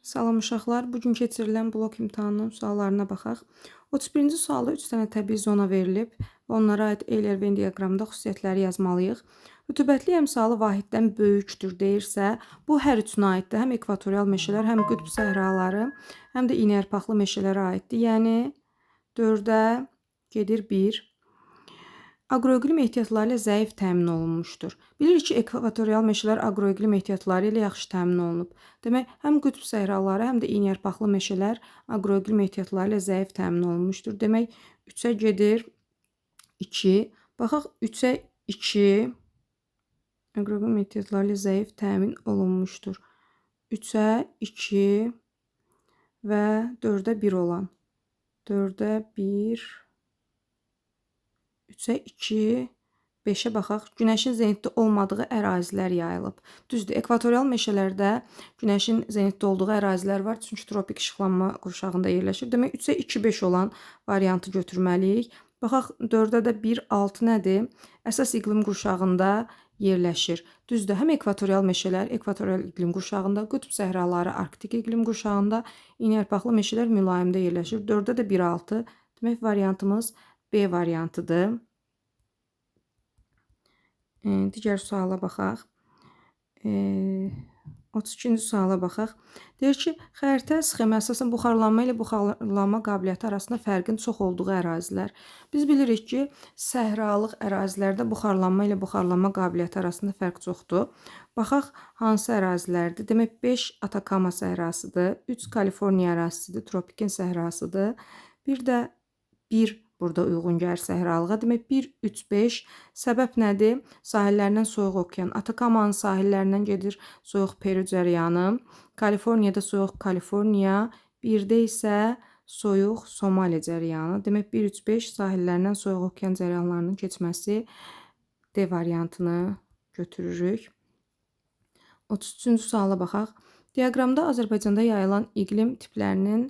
Salam uşaqlar, bugün keçirilən blok imtahanının suallarına baxaq. 31-ci sualda 3 dənə təbii zona verilib və onlara aid Eyler-Venn diaqramında xüsusiyyətləri yazmalıyıq. Rütubətli əmsalı vahiddən böyükdür deyirsə, bu hər üçünə aiddir. Həm ekvatorial meşələr, həm qütb səhraları, həm də iynəyarpaqlı meşələrə aiddir. Yəni 4-ə gedir 1. Aqroiqlim ehtiyatları ilə zəif təmin olunmuşdur. Bilirik ki, ekvatorial meşələr aqroiqlim ehtiyatları ilə yaxşı təmin olunub. Demək, həm qütb səhraları, həm də iynəyarpaqlı meşələr aqroiqlim ehtiyatları ilə zəif təmin olunmuşdur. Demək, 3-ə gedir 2. Baxaq 3-ə 2 aqroiqlim ehtiyatları ilə zəif təmin olunmuşdur. 3-ə 2 və 4-ə 1 olan. 4-ə 1 3-ə 2, 5-ə baxaq. Günəşin zenitdə olmadığı ərazilər yayılıb. Düzdür, ekvatorial meşələrdə günəşin zenitdə olduğu ərazilər var, çünki tropik işıqlanma qurşağında yerləşir. Demək, 3-ə 2, 5 olan variantı götürməliyik. Baxaq, 4-ə də 1, 6 nədir? Əsas iqlim qurşağında yerləşir. Düzdür, həm ekvatorial meşələr ekvatorial iqlim qurşağında, qütb səhraları arktik iqlim qurşağında, iynəyarpaqlı meşələr mülayimdə yerləşir. 4-də də 1, 6. Demək, variantımız B variantıdır. Digər suala baxaq. 32-ci suala baxaq. Deyir ki, xəritə sxemi əsasən buxarlanma ilə buxarlanma qabiliyyəti arasında fərqin çox olduğu ərazilər. Biz bilirik ki, səhralıq ərazilərdə buxarlanma ilə buxarlanma qabiliyyəti arasında fərq çoxdur. Baxaq, hansı ərazilərdir? Demək, 5 Atakama səhrasıdır, 3 Kaliforniya ərazisidir, tropikin səhrasıdır. Bir də 1 burada uyğun gəlir səhralığa. Demək, 1, 3, 5. Səbəb nədir? Sahillərindən soyuq okean. Atakamanın sahillərindən gedir soyuq Peru cəryanı. Kaliforniyada soyuq Kaliforniya. 1-də isə soyuq Somali cəryanı. Demək, 1, 3, 5 sahillərindən soyuq okean cəryanlarının keçməsi D variantını götürürük. 33-cü suala baxaq. Diaqramda Azərbaycanda yayılan iqlim tiplərinin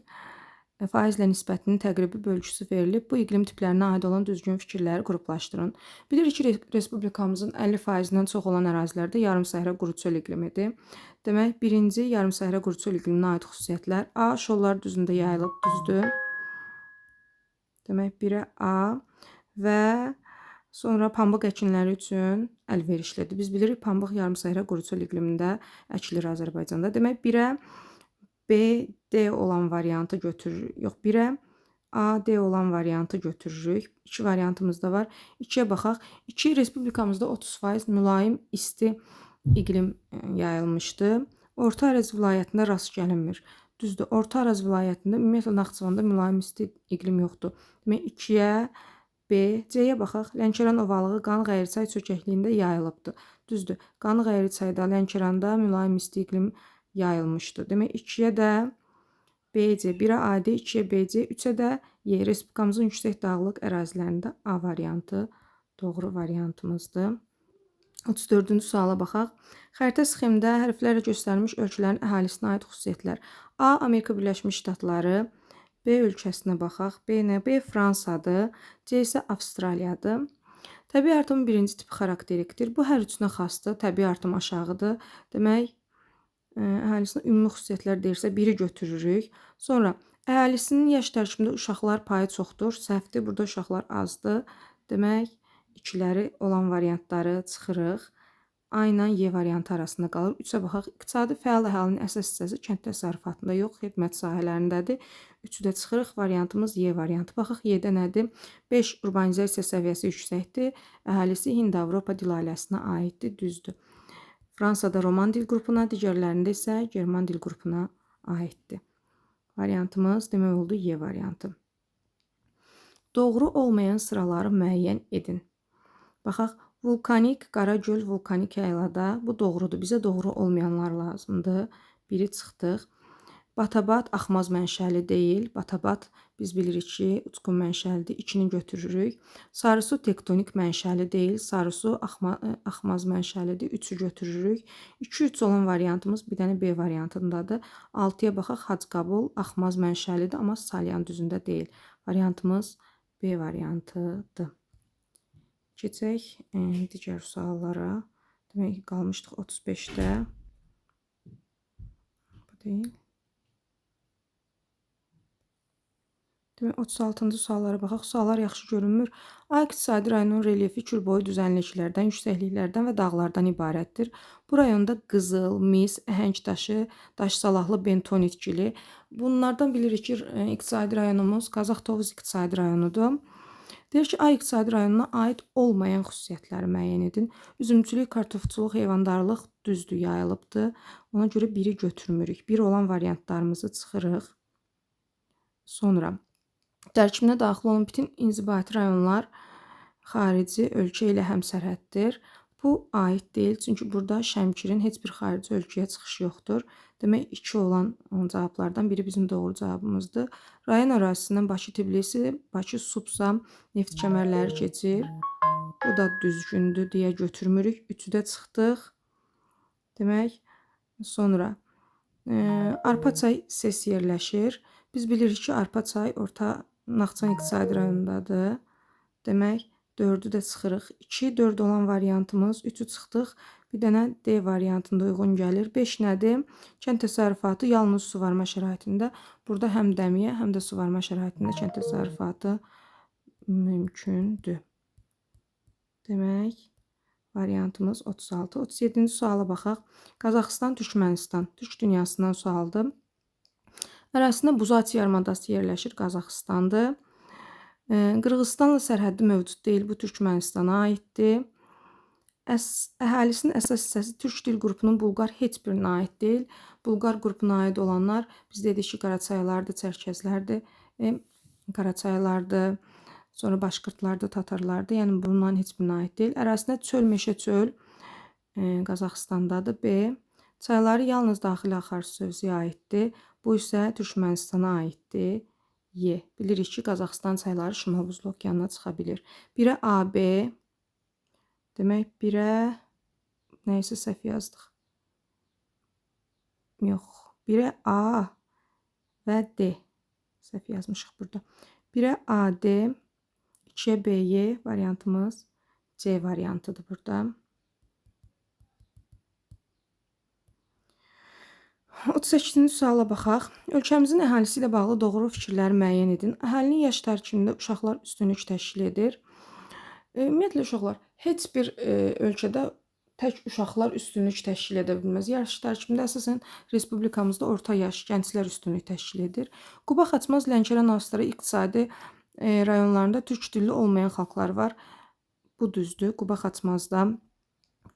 faizlə nisbətinin təqribi bölgüsü verilib. Bu iqlim tiplərinə aid olan düzgün fikirləri qruplaşdırın. Bilirik ki, respublikamızın 50%-dən çox olan ərazilərdə yarımsəhra quru çöl iqlimidir. Demək, birinci yarımsəhra quru çöl iqliminə aid xüsusiyyətlər. A. Şollar düzündə yayılıb, düzdür. Demək, 1-ə A və sonra pambıq əkinləri üçün əlverişlidir. Biz bilirik, pambıq yarımsəhra quru çöl iqlimində əkilir Azərbaycanda. Demək, 1-ə B, D olan variantı götürürük. Yox, 1-ə A, D olan variantı götürürük. 2 variantımız da var. 2-yə baxaq. 2 respublikamızda 30% mülayim isti iqlim yayılmışdı. Orta Araz vilayətində rast gəlinmir. Düzdür, Orta Araz vilayətində ümumiyyətlə Naxçıvanda mülayim isti iqlim yoxdur. Demək, 2-yə B, C-yə baxaq. Lənkəran ovalığı Qanıq Əyriçay çökəkliyində yayılıbdır. Düzdür, Qanıq Əyriçayda, Lənkəranda mülayim isti iqlim yayılmışdı. Demək, 2-yə də BC, 1-ə AD, 2-yə BC, 3-ə də Y. Respublikamızın yüksək dağlıq ərazilərində A variantı doğru variantımızdır. 34-cü suala baxaq. Xəritə sxemdə hərflərlə göstərilmiş ölkələrin əhalisinə aid xüsusiyyətlər. A. Amerika Birləşmiş Ştatları, B ölkəsinə baxaq. B nə? B Fransadır, C isə Avstraliyadır. Təbii artımın birinci tipi xarakterikdir. Bu hər üçünə xasdır. Təbii artım aşağıdır. Demək, əhalisinə ümumi xüsusiyyətlər deyirsə, 1-i götürürük. Sonra, əhalisinin yaş tərkibində uşaqlar payı çoxdur, səhvdir, burada uşaqlar azdır. Demək, ikiləri olan variantları çıxırıq. A ilə Y variantı arasında qalır. 3-ə baxaq. İqtisadi fəal əhalinin əsas hissəsi kənd təsərrüfatında yox, xidmət sahələrindədir. 3-ü də çıxırıq. Variantımız Y variantı. Baxaq, Y-də nədir? 5 urbanizasiya səviyyəsi yüksəkdir. Əhalisi Hind-Avropa dil ailəsinə aiddir, düzdür. Fransada Roman dil qrupuna, digərlərində isə German dil qrupuna aiddir. Variantımız demək oldu Y variantı. Doğru olmayan sıraları müəyyən edin. Baxaq, vulkanik, Qaragöl vulkanik yaylada bu doğrudur. Bizə doğru olmayanlar lazımdır. Biri çıxdıq. Batabat axmaz mənşəli deyil. Batabat biz bilirik ki, uçqun mənşəlidir. 2-ni götürürük. Sarısu tektonik mənşəli deyil. Sarısu axmaz mənşəlidir. 3-ü götürürük. 2-3 olan variantımız bir dənə B variantındadır. 6-ya baxaq. Hacqabul axmaz mənşəlidir, amma Salyan düzündə deyil. Variantımız B variantıdır. Keçək digər suallara. Demək ki, qalmışdıq 35-də. Bu deyil. Demək 36-cı suallara baxaq. Suallar yaxşı görünmür. A iqtisadi rayonun relyefi kürboyu düzənliklərdən, yüksəkliklərdən və dağlardan ibarətdir. Bu rayonda qızıl, mis, əhəng daşı, daş salahlı benton itkili. Bunlardan bilirik ki, iqtisadi rayonumuz Qazax Tovuz iqtisadi rayonudur. Deyir ki, A iqtisadi rayonuna aid olmayan xüsusiyyətləri müəyyən edin. Üzümçülük, kartofçuluq, heyvandarlıq düzdür, yayılıbdır. Ona görə biri götürmürük. Bir olan variantlarımızı çıxırıq. Sonra tərkibinə daxil olan bütün inzibati rayonlar xarici ölkə ilə həmsərhəddir. Bu aid deyil, çünki burada Şəmkirin heç bir xarici ölkəyə çıxışı yoxdur. Demək 2 olan cavablardan biri bizim doğru cavabımızdır. Rayon ərazisindən Bakı Tbilisi, Bakı Subsa neft kəmərləri keçir. Bu da düzgündür deyə götürmürük. 3-ü də çıxdıq. Demək sonra Arpaçay SES yerləşir. Biz bilirik ki, Arpaçay Orta Naxçıvan iqtisadi rayonundadır. Demək 4-ü də çıxırıq. 2, 4 olan variantımız, 3-ü çıxdıq. Bir dənə D variantında uyğun gəlir. 5 nədir? Kənd təsərrüfatı yalnız suvarma şəraitində. Burada həm dəmiyə, həm də suvarma şəraitində kənd təsərrüfatı mümkündür. Demək variantımız 36. 37-ci suala baxaq. Qazaxıstan, Türkmənistan. Türk dünyasından sualdır. Ərazisində Buzati yarımadası yerləşir, Qazaxıstandır. Qırğızıstanla sərhəddi mövcud deyil, bu Türkmənistana aiddir. Əhalisinin əsas hissəsi türk dil qrupunun Bulqar heç birinə aid deyil. Bulqar qrupuna aid olanlar, biz dedik ki, Qaraçaylardır, Çərkəzlərdir, Qaraçaylardır, sonra Başqırtlardır, Tatarlardır. Yəni bunların heç birinə aid deyil. Ərazisində çöl, meşə, çöl Qazaxıstandadır. B. Çayları yalnız daxili axarsu sövzüyə aiddir. Bu isə Türkmənistana aiddir. Y. Bilirik ki, Qazaxıstan çayları Şimal Buzlu okeanına çıxa bilir. 1-ə A, B. Demək 1-ə nəysə səhv yazdıq. Yox. 1-ə A və D. Səhv yazmışıq burada. 1-ə A, D. 2-yə B, Y variantımız C variantıdır burada. 38-ci suala baxaq. Ölkəmizin əhalisi ilə bağlı doğru fikirləri müəyyən edin. Əhalinin yaş tərkibində uşaqlar üstünlük təşkil edir. Ümumiyyətlə uşaqlar heç bir ölkədə tək uşaqlar üstünlük təşkil edə bilməz. Yaş tərkibində əsasən respublikamızda orta yaş gənclər üstünlük təşkil edir. Quba, Xaçmaz, Lənkəran, Astara iqtisadi rayonlarında türk dilli olmayan xalqlar var. Bu düzdür. Quba, Xaçmazda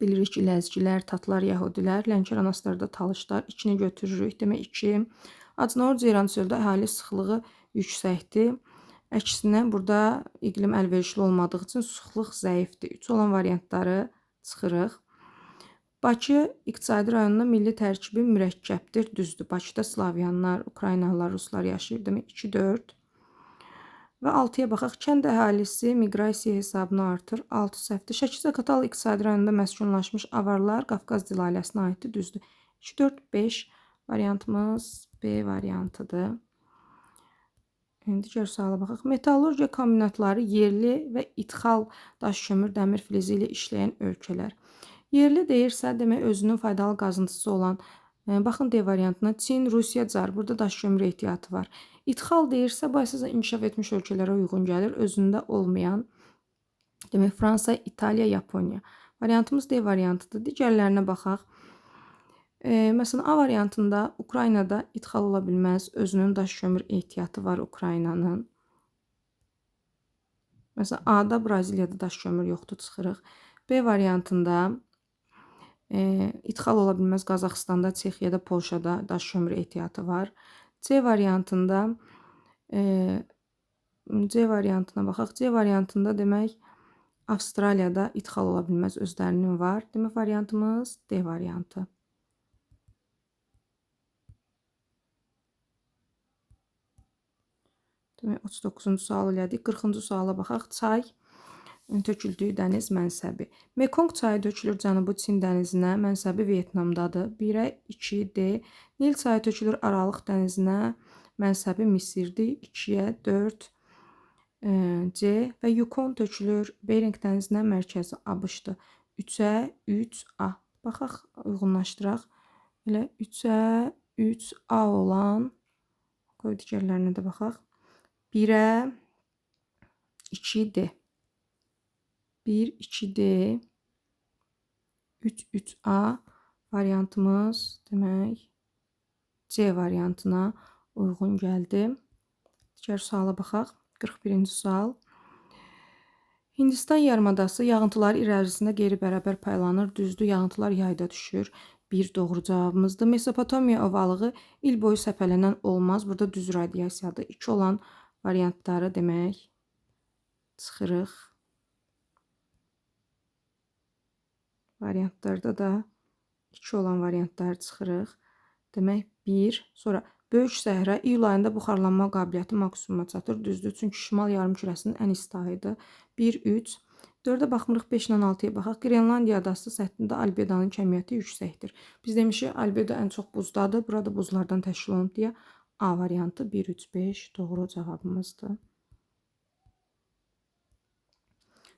bilirik ki, ləzgilər, tatlar, yəhudilər, Lənkəran, Astarada talışlar. 2-ni götürürük. Demək 2. Acınor, Ceyrançöldə əhali sıxlığı yüksəkdir. Əksinə burada iqlim əlverişli olmadığı üçün sıxlıq zəifdir. 3 olan variantları çıxırıq. Bakı iqtisadi rayonunda milli tərkibi mürəkkəbdir, düzdür. Bakıda Slavyanlar, Ukraynalılar, Ruslar yaşayır. Demək 2, 4. Və 6-ya baxaq. Kənd əhalisi miqrasiya hesabına artır. 6 səhvdir. Şəki-Zaqatala iqtisadi rayonunda məskunlaşmış avarlar Qafqaz dil ailəsinə aiddir, düzdür. 2, 4, 5 variantımız B variantıdır. Digər suala baxaq. Metallurgiya kombinatları yerli və ithal daş kömür, dəmir filizi ilə işləyən ölkələr. Yerli deyirsə, demək özünün faydalı qazıntısı olan, baxın D variantına Çin, Rusiya, Car. Burada daş kömür ehtiyatı var. İthal deyirsə, bu əsasən inkişaf etmiş ölkələrə uyğun gəlir. Özündə olmayan, demək Fransa, İtaliya, Yaponiya. Variantımız D variantıdır. Digərlərinə baxaq. Məsələn, A variantında Ukraynada ithal ola bilməz. Özünün daş kömür ehtiyatı var Ukraynanın. Məsələn, A-da Braziliyada daş kömür yoxdur, çıxırıq. B variantında ithal ola bilməz. Qazaxıstanda, Çexiyada, Polşada daş kömür ehtiyatı var. C variantında C variantına baxaq. C variantında demək Avstraliyada ithal ola bilməz, özlərinin var. Demək variantımız D variantı. Demək 39-cu sual elədik. 40-cı suala baxaq. Çay töküldüyü dəniz mənsəbi. Mekong çayı tökülür Cənubi Çin dənizinə, mənsəbi Vyetnamdadır. 1-ə 2, D. Nil çayı tökülür Aralıq dənizinə, mənsəbi Misirdir. 2-yə 4, C və Yukon tökülür Bering dənizinə, mərkəzi ABŞ-dır. 3-ə 3, A. Baxaq, uyğunlaşdıraq. Elə 3-ə 3, A olan, qoy digərlərinə də baxaq. 1'ə 2D. 1, 2D, 3, 3A variantımız demək C variantına uyğun gəldi. Digər suala baxaq. 41-ci sual. Hindistan yarımadası yağıntılar ərazisində qeyri-bərabər paylanır. Düzdür, yağıntılar yayda düşür. Bir doğru cavabımızdır. Mesopotamiya ovalığı il boyu səpələnən olmaz. Burada düz radiasiyadır. 2 olan variantları demək çıxırıq. Variantlarda da 2 olan variantları çıxırıq. Demək 1. Sonra Böyük Səhra iyul ayında buxarlanma qabiliyyəti maksimuma çatır. Düzdür, çünki şimal yarımkürəsinin ən isti ayıdır. 1, 3. 4-ə baxmırıq, 5 ilə 6-ya baxaq. Qrenlandiya adası səthində albedanın kəmiyyəti yüksəkdir. Biz demişik, albedo ən çox buzdadır. Burada buzlardan təşkil olunub deyə A variantı 1, 3, 5 doğru cavabımızdır.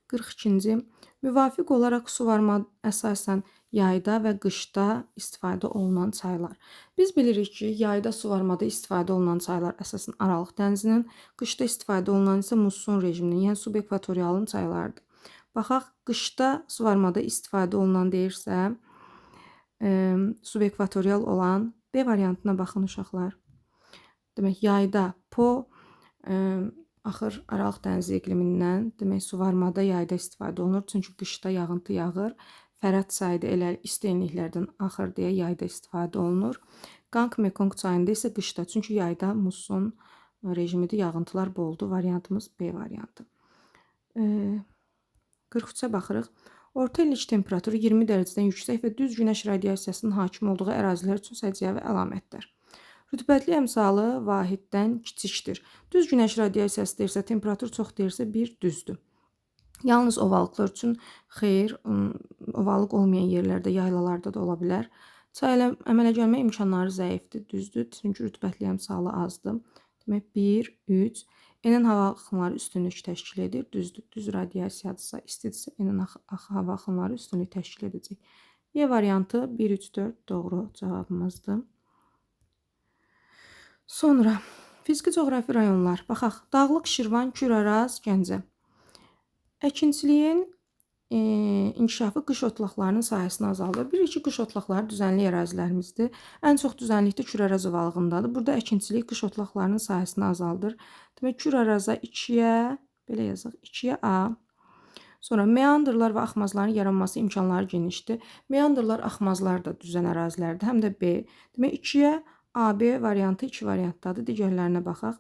42-ci. Müvafiq olaraq suvarma əsasən yayda və qışda istifadə olunan çaylar. Biz bilirik ki, yayda suvarmada istifadə olunan çaylar əsasən Aralıq dənizinin, qışda istifadə olunan isə musson rejiminin, yəni subekvatorialın çaylarıdır. Baxaq, qışda suvarmada istifadə olunan deyirsə, subekvatorial olan B variantına baxın uşaqlar. Demək, yayda Po axır Aralıq dənizi iqlimindən, demək suvarmada yayda istifadə olunur, çünki qışda yağıntı yağır. Fərəd çayı elə isti enliklərdən axır deyə yayda istifadə olunur. Qanq Mekong çayında isə qışda, çünki yayda musson rejimidir, yağıntılar boldur. Variantımız B variantı. 43-ə baxırıq. Orta illik temperaturu 20 dərəcədən yüksək və düz günəş radiasiyasının hakim olduğu ərazilər üçün səciyyəvi əlamətlər. Rütubətli əmsalı vahiddən kiçikdir. Düz günəş radiasiyası deyirsə, temperatur çox deyirsə 1 düzdür. Yalnız ovalıqlar üçün xeyr, ovalıq olmayan yerlərdə, yaylalarda da ola bilər. Çay ilə əmələ gəlmə imkanları zəifdir, düzdür, çünki rütubətli əmsalı azdır. Demək 1, 3. Enin hava axınları üstünlük təşkil edir, düzdür. Düz radiasiyadırsa, istidirsə enin hava axınları üstünlük təşkil edəcək. Y variantı 1, 3, 4 doğru cavabımızdır. Sonra fiziki coğrafi rayonlar. Baxaq, Dağlıq Şirvan, Küraraz, Gəncə. Əkinçiliyin inkişafı qış otlaqlarının sahəsini azaldır. Bilirik ki, qış otlaqları düzənlik ərazilərimizdir. Ən çox düzənlikdə Küraraz ovalığındadır. Burada əkinçilik qış otlaqlarının sahəsini azaldır. Demək, Küraraza 2-yə, belə yazaq, 2-yə A. Sonra meandrlar və axmazların yaranması imkanları genişdir. Meandrlar, axmazlar da düzən ərazilərdir, həm də B. Demək, 2-yə AB variantı 2 variantdadır. Digərlərinə baxaq.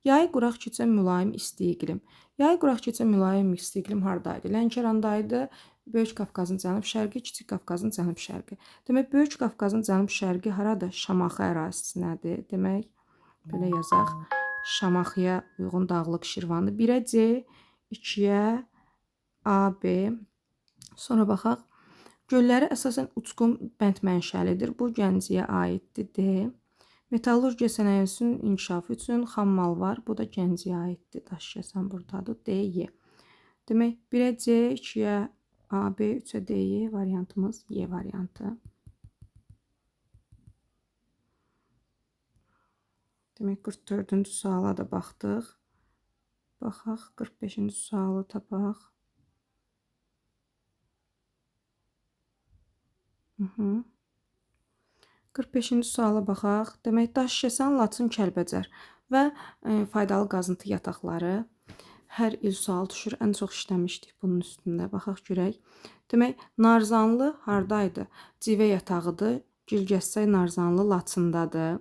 Yayı quraq keçən mülayim isti iqlim. Yayı quraq keçən mülayim isti iqlim hardaydı? Lənkərandaydı. Böyük Qafqazın cənub-şərqi, Kiçik Qafqazın cənub-şərqi. Demək, Böyük Qafqazın cənub-şərqi haradır? Şamaxı ərazisinədir. Demək, belə yazaq. Şamaxıya uyğun Dağlıq Şirvandır. 1-ə C, 2-yə A, B. Sonra baxaq. Gölləri əsasən uçqun bənd mənşəlidir. Bu Gəncəyə aiddir. D. Metallurgiya sənayesinin inkişafı üçün xam mal var. Bu da Gəncəyə aiddir. Daşkəsən buradadır. D, Y. Demək, 1-ə C, 2-yə A, B, 3-ə D, Y variantımız Y variantı. Demək, 44-cü suala da baxdıq. Baxaq, 45-ci sualı tapaq. 45-ci suala baxaq. Demək, Daşkəsən, Laçın, Kəlbəcər və faydalı qazıntı yataqları. Hər il sual düşür, ən çox işləmişdik bunun üstündə. Baxaq görək. Demək, Narzanlı hardaydı? Civə yatağıdır. Gilgəssay Narzanlı Laçındadır.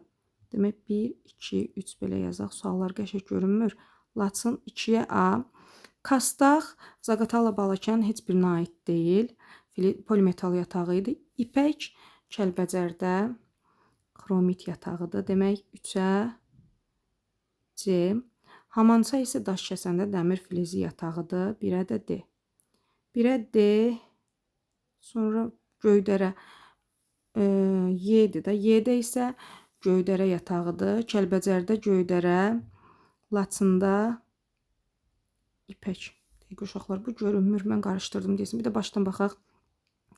Demək, 1, 2, 3 belə yazaq. Suallar qəşəng görünmür. Laçın 2-yə A. Kastaq, Zaqatala, Balakən heç birinə aid deyil. Polimetal yatağı idi. İpək Kəlbəcərdə xromit yatağıdır. Demək, 3-ə C. Hamança isə Daşkəsəndə dəmir filizi yatağıdır. 1-ə də D. 1-ə D. Sonra Göydərə Y-dir də. Y-də isə Göydərə yatağıdır. Kəlbəcərdə Göydərə, Laçında İpək. Deyək, uşaqlar, bu görünmür. Mən qarışdırdım deyəsin. Bir də başdan baxaq.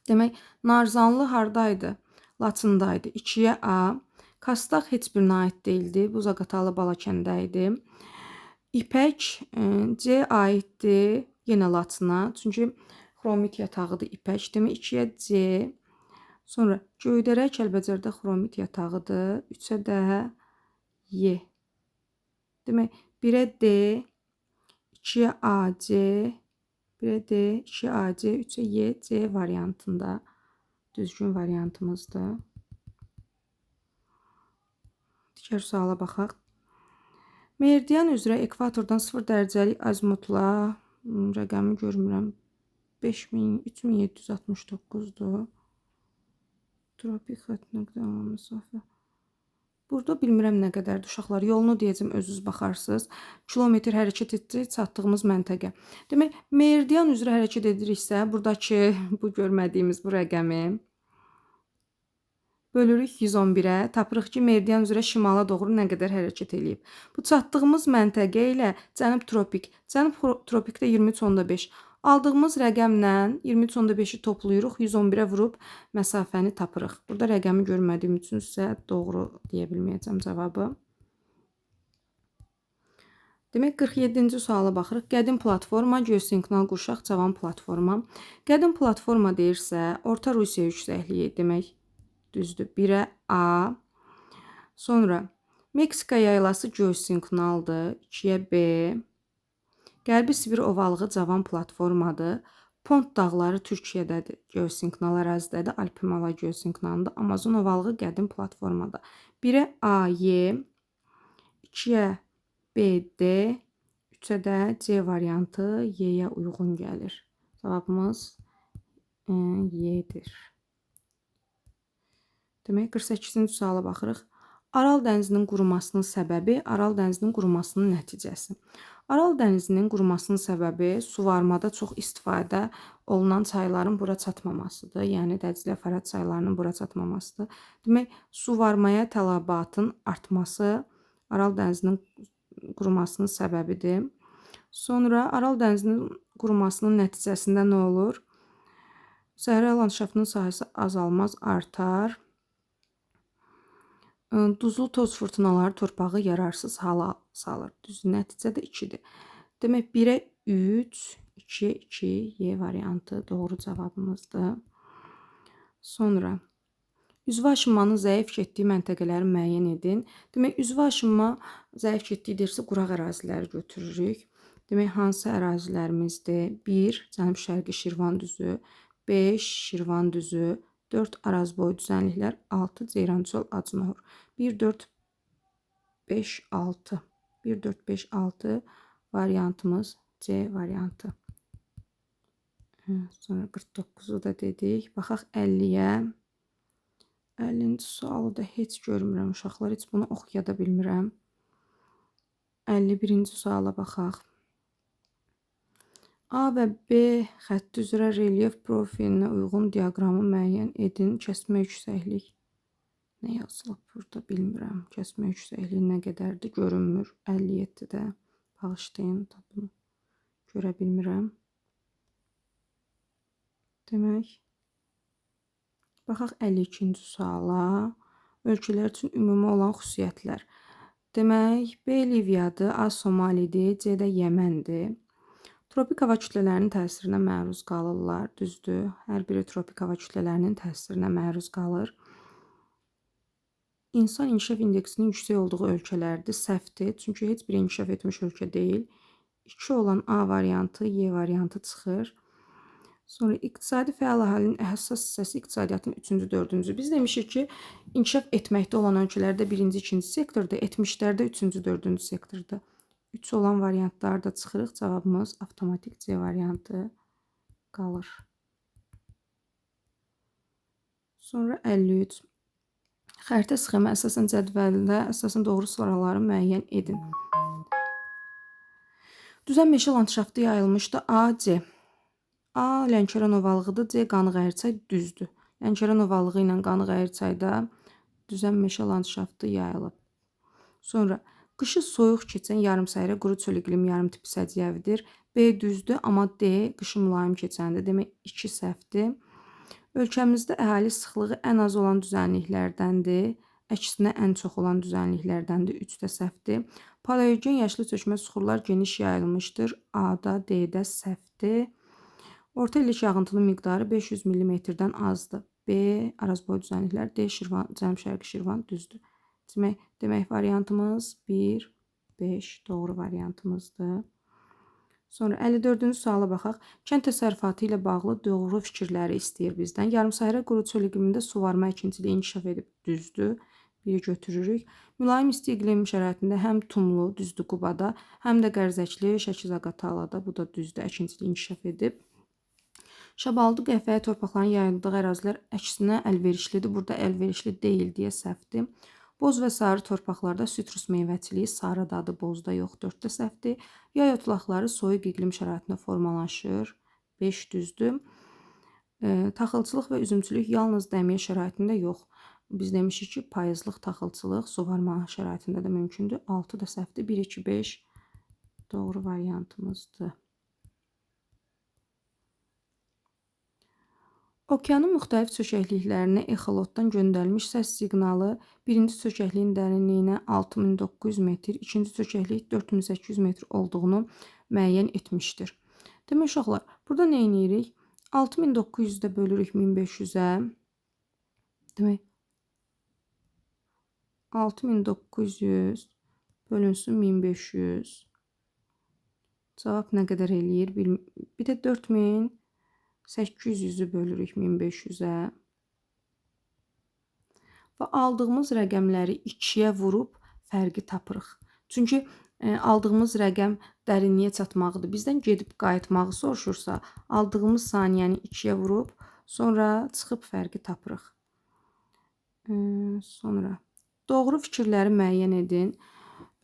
Demək, Narzanlı hardaydı? Laçındaydı. 2-yə A. Kastaq heç birinə aid deyildi. Bu Zaqatala, Balakəndə idi. İpək C aiddir yenə latına. Çünki xromit yatağıdır ipək. Demək 2-yə C. Sonra göydərək Kəlbəcərdə xromit yatağıdır. 3-ə də Y. Demək 1-ə D, 2-yə AC, 1-ə D, 2-yə AC, 3-ə Y, C variantında düzgün variantımızdır. Digər suala baxaq. Meridian üzrə ekvatordan 0 dərəcəlik azimutla rəqəmi görmürəm. 3769-dur. Tropik xətt nöqtə olan məsafə. Burada bilmirəm nə qədərdir uşaqlar. Yolunu deyəcəm, özünüz baxarsınız. Kilometr hərəkət etdik çatdığımız məntəqə. Demək, meridian üzrə hərəkət ediriksə, buradakı bu görmədiyimiz bu rəqəmi bölürük 111-ə. Tapırıq ki, meridian üzrə şimala doğru nə qədər hərəkət eləyib. Bu çatdığımız məntəqə ilə cənub tropik. Cənub tropikdə 23.5. Aldığımız rəqəmlə 23.5-i toplayırıq, 111-ə vurub məsafəni tapırıq. Burada rəqəmi görmədiyim üçün sizə doğru deyə bilməyəcəm cavabı. Demək, 47-ci suala baxırıq. Qədim platforma, geosinkronal qurşaq, cavan platforma. Qədim platforma deyirsə, Orta Rusiya yüksəkliyi demək düzdür. 1-ə A. Sonra Meksika yaylası geosinkronaldır. 2-yə B. Qərbi Sibir ovalığı cavan platformadır. Pont dağları Türkiyədədir. Geosinkronal ərazidədir. Alp-Himala geosinkronalında. Amazon ovalığı qədim platformadır. 1-ə A, Y, 2-yə B, D, 3-ə də C variantı Y-yə uyğun gəlir. Cavabımız Y-dir. Demək, 48-ci suala baxırıq. Aral dənizinin qurumasının səbəbi, Aral dənizinin qurumasının nəticəsi. Aral dənizinin qurumasının səbəbi suvarmada çox istifadə olunan çayların bura çatmamasıdır. Yəni, Dəcilə, Fərat çaylarının bura çatmamasıdır. Demək, suvarmaya tələbatın artması Aral dənizinin qurumasının səbəbidir. Sonra Aral dənizinin qurumasının nəticəsində nə olur? Səhra landşaftının sahəsi azalmaz, artar. Duzlu toz fırtınaları torpağı yararsız hala salır. Düz nəticədə 2-dir. Demək, 1-ə 3, 2-yə 2, Y variantı doğru cavabımızdır. Sonra, üzvə aşınmanın zəif getdiyi məntəqələri müəyyən edin. Demək, üzvə aşınma zəif getdiyi deyirsə, quraq əraziləri götürürük. Demək, hansı ərazilərimizdir? 1. Cənub-şərqi Şirvan düzü, 5. Şirvan düzü, 4 Arazboy düzənliklər, 6 Ceyrançol Acınahur. 1, 4, 5, 6. 1, 4, 5, 6 variantımız C variantı. Sonra 49-u da dedik. Baxaq 50-yə. 50-ci sualı da heç görmürəm uşaqlar. Heç bunu oxuya da bilmirəm. 51-ci suala baxaq. A və B xətti üzrə relyef profilinə uyğun diaqramı müəyyən edin. Kəsmə yüksəklik. Nə yazılıb burada bilmirəm. Kəsmə yüksəkliyi nə qədərdir? Görünmür. 57-də. Bağışlayın. Bunu görə bilmirəm. Demək, baxaq 52-ci suala. Ölkələr üçün ümumi olan xüsusiyyətlər. Demək, B Liviyadır, A Somalidir, C də Yəməndir. Tropik hava kütlələrinin təsirinə məruz qalırlar. Düzdür. Hər biri tropik hava kütlələrinin təsirinə məruz qalır. İnsan inkişaf indeksinin yüksək olduğu ölkələrdir. Səhvdir. Çünki heç bir inkişaf etmiş ölkə deyil. 2 olan A variantı, Y variantı çıxır. Sonra iqtisadi fəal əhalinin həssas hissəsi iqtisadiyyatın 3-cü, 4-cü. Biz demişik ki, inkişaf etməkdə olan ölkələrdə 1-ci, 2-ci sektorda, etmişlərdə 3-cü, 4-cü sektorda. 3 olan variantlar da çıxırıq. Cavabımız avtomatik C variantı qalır. Sonra 53. Xəritə sxemi əsasən cədvəldə əsasən doğru sıraları müəyyən edin. Düzən meşə landşaftı yayılmışdı. A, C. A. Lənkəran ovalığıdır. C. Qanıqəyirçay düzdür. Lənkəran ovalığı ilə Qanıqəyirçayda düzən meşə landşaftı yayılıb. Sonra qışı soyuq keçən yarımsəhrə quru çöl iqlim yarımtipi səciyyəvidir. B düzdür, amma D qışı mülayim keçəndir. Demək, 2 səhvdir. Ölkəmizdə əhali sıxlığı ən az olan düzənliklərdəndir. əksinə ən çox olan düzənliklərdəndir. 3 də səhvdir. Paleogen yaşlı çökmə süxurlar geniş yayılmışdır. A-da, D-də səhvdir. Orta illik yağıntının miqdarı 500 mm-dən azdır. B. Arazboy düzənliklər. D. Şirvan, Cənub-Şərqi Şirvan düzdür. Demək variantımız 1, 5 doğru variantımızdır. Sonra 54-cü suala baxaq. Kənd təsərrüfatı ilə bağlı doğru fikirləri istəyir bizdən. Yarımsahara quru çöl iqlimində suvarma əkinçiliyi inkişaf edib düzdür. Biri götürürük. Mülayim isti iqlim şəraitində həm Tumlu, düzdür Qubada, həm də Qərzəkli, Şəki-Zaqatalada, bu da düzdür, əkinçilik inkişaf edib. Şabalıdı qəhvəyi torpaqların yayıldığı ərazilər əksinə əlverişlidir. Burada əlverişli deyil deyə səhvdir. Boz və sarı torpaqlarda sitrus meyvəçiliyi, sarı dadı bozda yox, 4-də səhvdir. Yay otlaqları soyuq iqlim şəraitində formalaşır, 5 düzdür. Taxılçılıq və üzümçülük yalnız dəmiyə şəraitində yox. Biz demişik ki, payızlıq taxılçılıq suvarma şəraitində də mümkündür. 6 da səhvdir. 1, 2, 5 doğru variantımızdır. Okeanın müxtəlif çökəkliklərinə exolotdan göndərilmiş səs siqnalı birinci çökəkliyin dərinliyinə 6900 metr, ikinci çökəklik 4800 metr olduğunu müəyyən etmişdir. Demək uşaqlar, burada nə edirik? 6900-də bölürük 1500-ə. Demək 6900 bölünsün 1500. Cavab nə qədər eləyir? Bir də 4800-ü bölürük 1500-ə. Və aldığımız rəqəmləri 2-yə vurub fərqi tapırıq. Çünki aldığımız rəqəm dərinliyə çatmaqdır. Bizdən gedib qayıtmağı soruşursa, aldığımız saniyəni 2-yə vurub, sonra çıxıb fərqi tapırıq. Sonra doğru fikirləri müəyyən edin.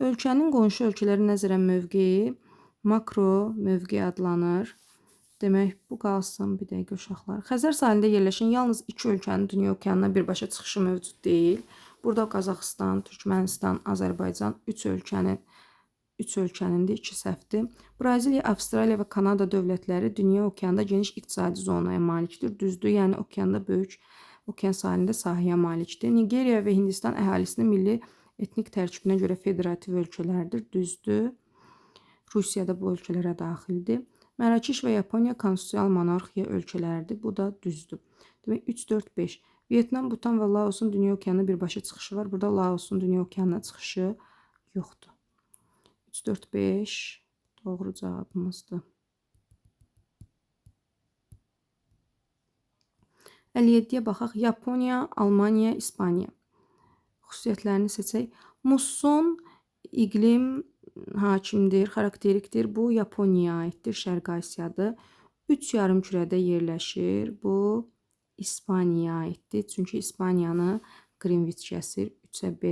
Ölkənin qonşu ölkələrə nəzərən mövqeyi makro mövqe adlanır. Demək, bu qalsın bir dəqiqə uşaqlar. Xəzər sahilində yerləşən yalnız 2 ölkənin dünya okeanına birbaşa çıxışı mövcud deyil. Burada Qazaxıstan, Türkmənistan, Azərbaycan 3 ölkənindir, 2 səhvdir. Braziliya, Avstraliya və Kanada dövlətləri dünya okeanda geniş iqtisadi zonaya malikdir. Düzdür, yəni okeanda böyük okean sahilində sahəyə malikdir. Nigeriya və Hindistan əhalisinin milli etnik tərkibinə görə federativ ölkələrdir. Düzdür. Rusiya da bu ölkələrə daxildir. Mərakeş və Yaponiya konstitusional monarxiya ölkələridir. Bu da düzdür. Demək 3, 4, 5. Vyetnam, Butan və Laosun dünya okeanına birbaşa çıxışı var. Burada Laosun dünya okeanına çıxışı yoxdur. 3, 4, 5 doğru cavabımızdır. 57-yə baxaq. Yaponiya, Almaniya, İspaniya. Xüsusiyyətlərini seçək. Musson iqlim hakimdir, xarakterikdir. Bu Yaponiyaya aiddir, Şərqi Asiyadır. 3 yarımkürədə yerləşir. Bu İspaniyaya aiddir. Çünki İspaniyanı Qrinviç kəsir. 3-ə B.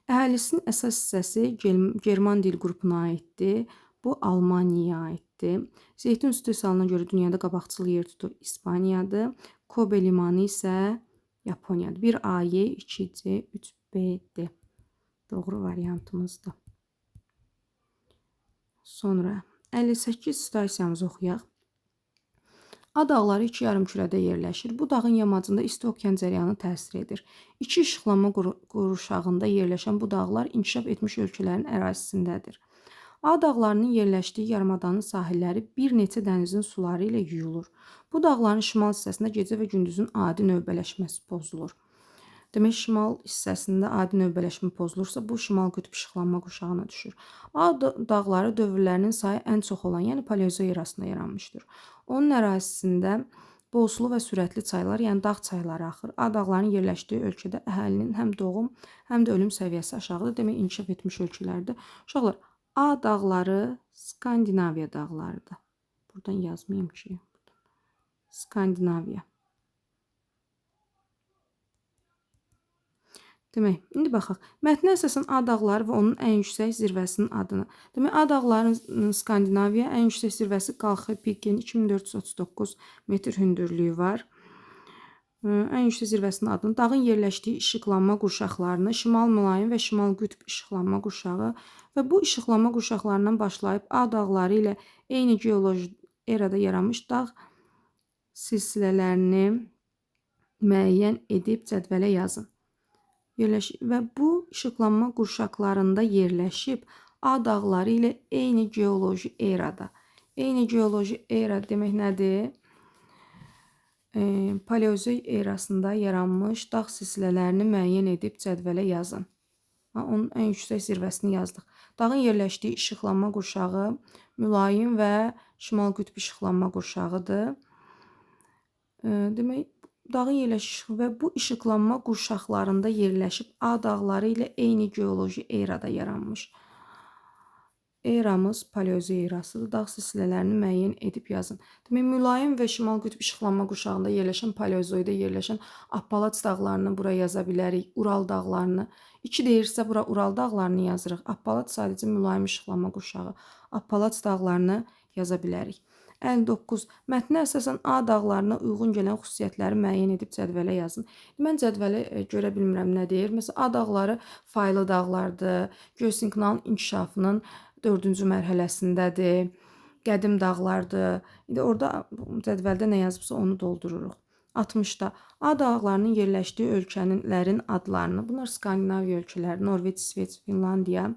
Əhalisinin əsas hissəsi German dil qrupuna aiddir. Bu Almaniyaya aiddir. Zeytun sütü salına görə dünyada qabaqcıl yer tutur İspaniyadır. Kobe limanı isə Yaponiyadır. 1A-Y, 2C, 3B-D. Doğru variantımızdır. Sonra 58 stansiyamızı oxuyaq. A dağları 2 yarımkürədə yerləşir. Bu dağın yamacında isti okean cəryanı təsir edir. 2 işıqlanma qurşağında yerləşən bu dağlar inkişaf etmiş ölkələrin ərazisindədir. A dağlarının yerləşdiyi yarımadanın sahilləri bir neçə dənizin suları ilə yuyulur. Bu dağların şimal hissəsində gecə və gündüzün adi növbələşməsi pozulur. Demək, şimal hissəsində adi növbələşmə pozulursa, bu şimal qütb işıqlanma qurşağına düşür. A dağları dövrlərinin sayı ən çox olan, yəni paleozoy erasında yaranmışdır. Onun ərazisində bol sulu və sürətli çaylar, yəni dağ çayları axır. A dağlarının yerləşdiyi ölkədə əhalinin həm doğum, həm də ölüm səviyyəsi aşağıdır. Demək, inkişaf etmiş ölkələrdir. Uşaqlar, A dağları Skandinaviya dağlarıdır. Buradan yazmayayım ki. Skandinaviya. Demək, indi baxaq. Mətnə əsasən A dağları və onun ən yüksək zirvəsinin adını. Demək, A dağlarının Skandinaviya ən yüksək zirvəsi qalxı Pikin 2439 metr hündürlüyü var. Ən yüksək zirvəsinin adını, dağın yerləşdiyi işıqlanma qurşaqlarını, şimal mülayim və şimal qütb işıqlanma qurşağı və bu işıqlanma qurşaqlarından başlayıb A dağları ilə eyni geoloji erada yaranmış dağ silsilələrini müəyyən edib cədvələ yazın. və bu işıqlanma qurşaqlarında yerləşib A dağları ilə eyni geoloji erada. Eyni geoloji era demək nədir? Paleozoik erasında yaranmış dağ silsilələrini müəyyən edib cədvələ yazın. Onun ən yüksək zirvəsini yazdıq. Dağın yerləşdiyi işıqlanma qurşağı mülayim və şimal qütb işıqlanma qurşağıdır. Demək, dağın yerləşik və bu işıqlanma qurşaqlarında yerləşib A dağları ilə eyni geoloji erada yaranmış. Eramız paleozoik erasıdır. Dağ silsilələrini müəyyən edib yazın. Demək, mülayim və şimal qütb işıqlanma qurşağında yerləşən paleozoikdə yerləşən Appalaç dağlarını bura yaza bilərik. Ural dağlarını. 2 deyirsə, bura Ural dağlarını yazırıq. Appalaç sadəcə mülayim işıqlanma qurşağı. Appalaç dağlarını yaza bilərik. 59. Mətnə əsasən A dağlarına uyğun gələn xüsusiyyətləri müəyyən edib cədvələ yazın. Mən cədvəli görə bilmirəm nə deyir. Məsələn, A dağları faylı dağlardır. Geosinkronal inkişafının 4-cü mərhələsindədir. Qədim dağlardır. İndi orada cədvəldə nə yazıbsa onu doldururuq. 60-da A dağlarının yerləşdiyi ölkələrin adlarını, bunlar Skandinaviya ölkələri, Norveç, İsveç, Finlandiya,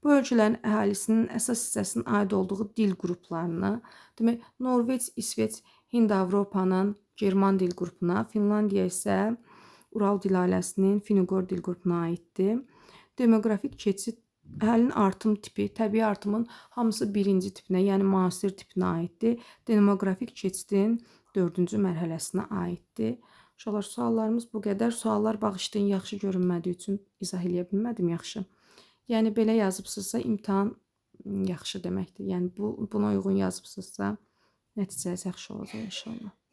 bu ölkələrin əhalisinin əsas hissəsinin aid olduğu dil qruplarını, demək, Norveç, İsveç, Hind-Avropanın German dil qrupuna, Finlandiya isə Ural dil ailəsinin Finugor dil qrupuna aiddir. Demoqrafik keçid əhalinin artım tipi, təbii artımın hamısı birinci tipinə, yəni müasir tipinə aiddir. Demoqrafik keçidin 4-cü mərhələsinə aiddir. Uşaqlar, suallarımız bu qədər. Suallar bağışlayın, yaxşı görünmədiyi üçün izah edə bilmədim yaxşı. Yəni, belə yazıbsınızsa, imtahan yaxşı deməkdir. Yəni, buna uyğun yazıbsınızsa, nəticəniz yaxşı olacaq inşallah.